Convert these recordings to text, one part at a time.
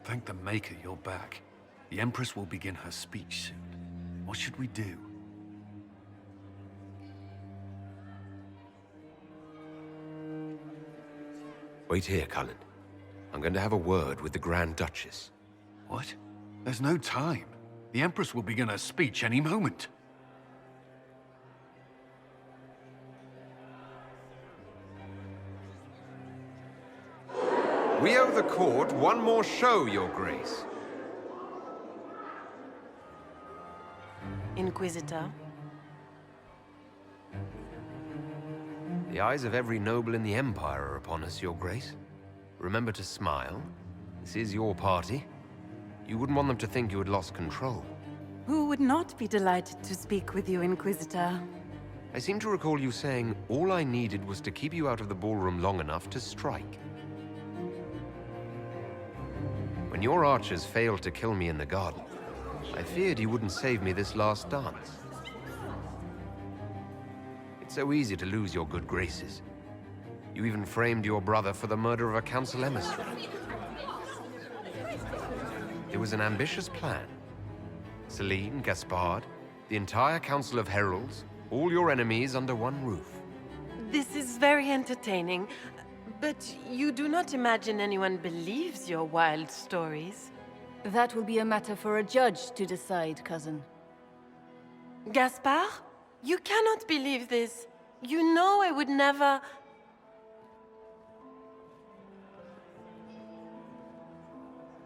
Thank the Maker you're back. The Empress will begin her speech soon. What should we do? Wait here, Cullen. I'm going to have a word with the Grand Duchess. What? There's no time. The Empress will begin her speech any moment. We owe the court one more show, Your Grace. Inquisitor. The eyes of every noble in the Empire are upon us, Your Grace. Remember to smile. This is your party. You wouldn't want them to think you had lost control. Who would not be delighted to speak with you, Inquisitor? I seem to recall you saying all I needed was to keep you out of the ballroom long enough to strike. When your archers failed to kill me in the garden, I feared you wouldn't save me this last dance. It's so easy to lose your good graces. You even framed your brother for the murder of a council emissary. It was an ambitious plan. Celene, Gaspard, the entire Council of Heralds, all your enemies under one roof. This is very entertaining, but you do not imagine anyone believes your wild stories? That will be a matter for a judge to decide, cousin. Gaspard? You cannot believe this. You know I would never...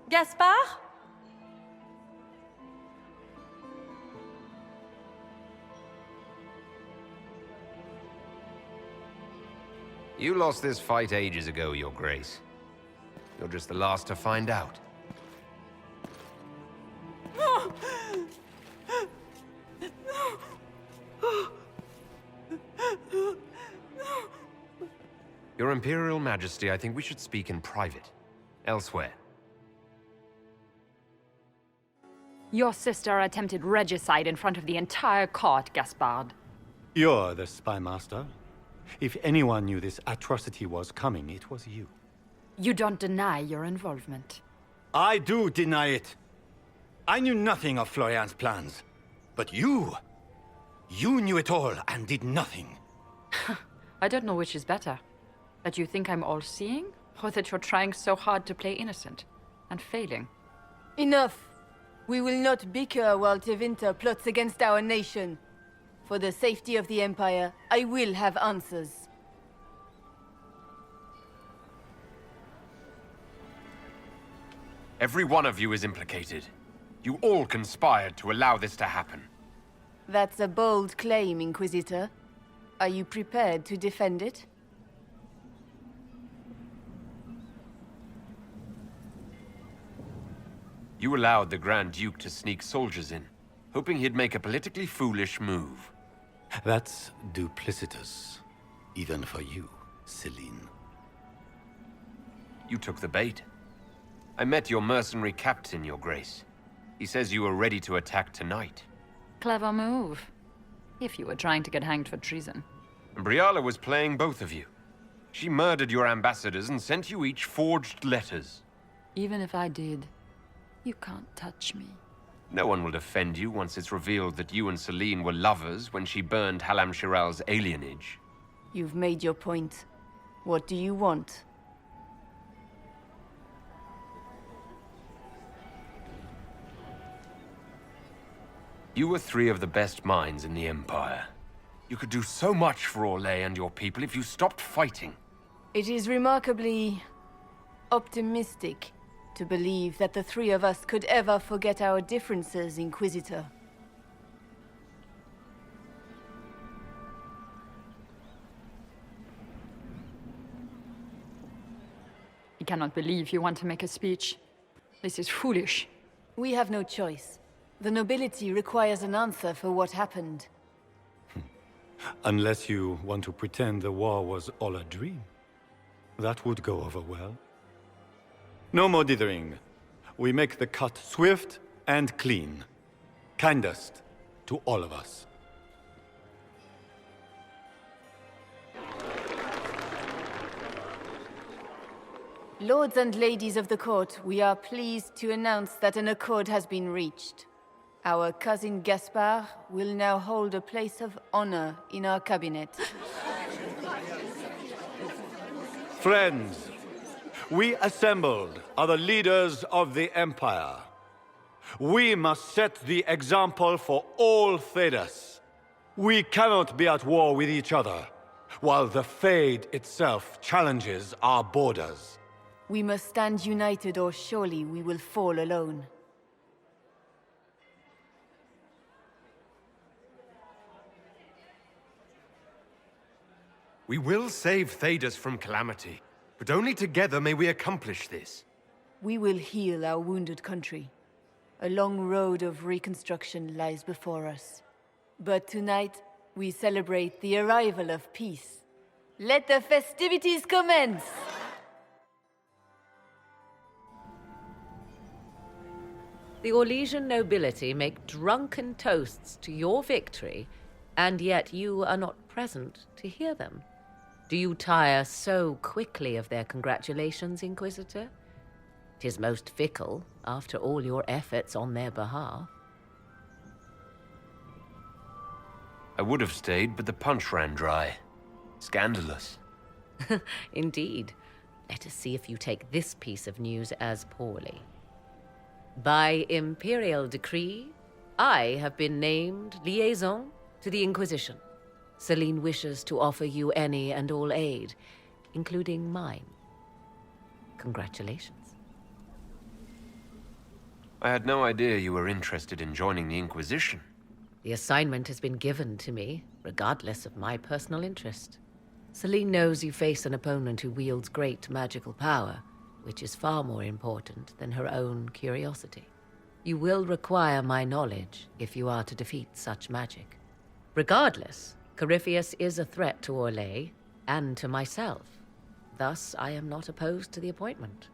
Gaspard? You lost this fight ages ago, Your Grace. You're just the last to find out. Your Imperial Majesty, I think we should speak in private. Elsewhere. Your sister attempted regicide in front of the entire court, Gaspard. You're the spy master. If anyone knew this atrocity was coming, it was you. You don't deny your involvement. I do deny it. I knew nothing of Florian's plans. But you knew it all and did nothing. I don't know which is better. That you think I'm all-seeing, or that you're trying so hard to play innocent and failing? Enough! We will not bicker while Tevinter plots against our nation. For the safety of the Empire, I will have answers. Every one of you is implicated. You all conspired to allow this to happen. That's a bold claim, Inquisitor. Are you prepared to defend it? You allowed the Grand Duke to sneak soldiers in, hoping he'd make a politically foolish move. That's duplicitous. Even for you, Celene. You took the bait. I met your mercenary captain, Your Grace. He says you were ready to attack tonight. Clever move. If you were trying to get hanged for treason. And Briala was playing both of you. She murdered your ambassadors and sent you each forged letters. Even if I did, you can't touch me. No one will defend you once it's revealed that you and Celene were lovers when she burned Halam Shiral's alienage. You've made your point. What do you want? You were three of the best minds in the Empire. You could do so much for Orlais and your people if you stopped fighting. It is remarkably optimistic to believe that the three of us could ever forget our differences, Inquisitor. I cannot believe you want to make a speech. This is foolish. We have no choice. The nobility requires an answer for what happened. Unless you want to pretend the war was all a dream. That would go over well. No more dithering. We make the cut swift and clean. Kindest to all of us. Lords and ladies of the court, we are pleased to announce that an accord has been reached. Our cousin Gaspard will now hold a place of honor in our cabinet. Friends, we assembled are the leaders of the Empire. We must set the example for all Thedas. We cannot be at war with each other, while the Fade itself challenges our borders. We must stand united or surely we will fall alone. We will save Thedas from calamity, but only together may we accomplish this. We will heal our wounded country. A long road of reconstruction lies before us. But tonight, we celebrate the arrival of peace. Let the festivities commence! The Orlesian nobility make drunken toasts to your victory, and yet you are not present to hear them. Do you tire so quickly of their congratulations, Inquisitor? 'Tis most fickle, after all your efforts on their behalf. I would have stayed, but the punch ran dry. Scandalous. Indeed. Let us see if you take this piece of news as poorly. By imperial decree, I have been named liaison to the Inquisition. Celene wishes to offer you any and all aid, including mine. Congratulations. I had no idea you were interested in joining the Inquisition. The assignment has been given to me, regardless of my personal interest. Celene knows you face an opponent who wields great magical power, which is far more important than her own curiosity. You will require my knowledge if you are to defeat such magic. Regardless, Corypheus is a threat to Orlais and to myself. Thus, I am not opposed to the appointment.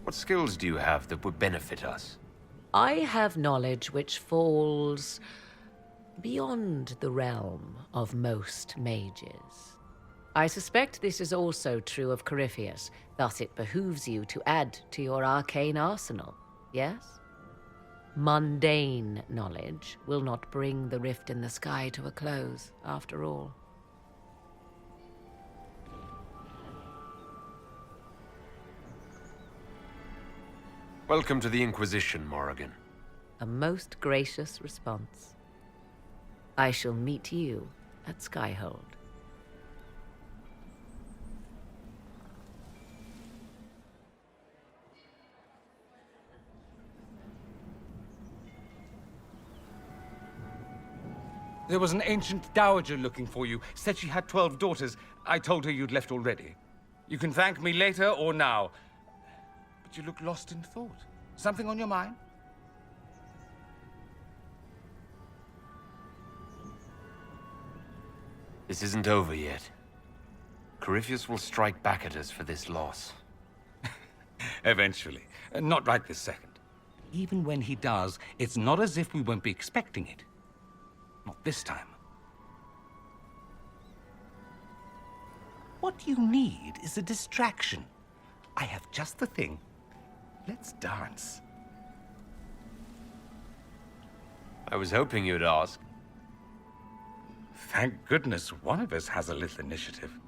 What skills do you have that would benefit us? I have knowledge which falls beyond the realm of most mages. I suspect this is also true of Corypheus, thus it behooves you to add to your arcane arsenal, yes? Mundane knowledge will not bring the rift in the sky to a close, after all. Welcome to the Inquisition, Morrigan. A most gracious response. I shall meet you at Skyhold. There was an ancient dowager looking for you. Said she had 12 daughters. I told her you'd left already. You can thank me later or now. But you look lost in thought. Something on your mind? This isn't over yet. Corypheus will strike back at us for this loss. Eventually. Not right this second. Even when he does, it's not as if we won't be expecting it. Not this time. What you need is a distraction. I have just the thing. Let's dance. I was hoping you'd ask. Thank goodness one of us has a little initiative.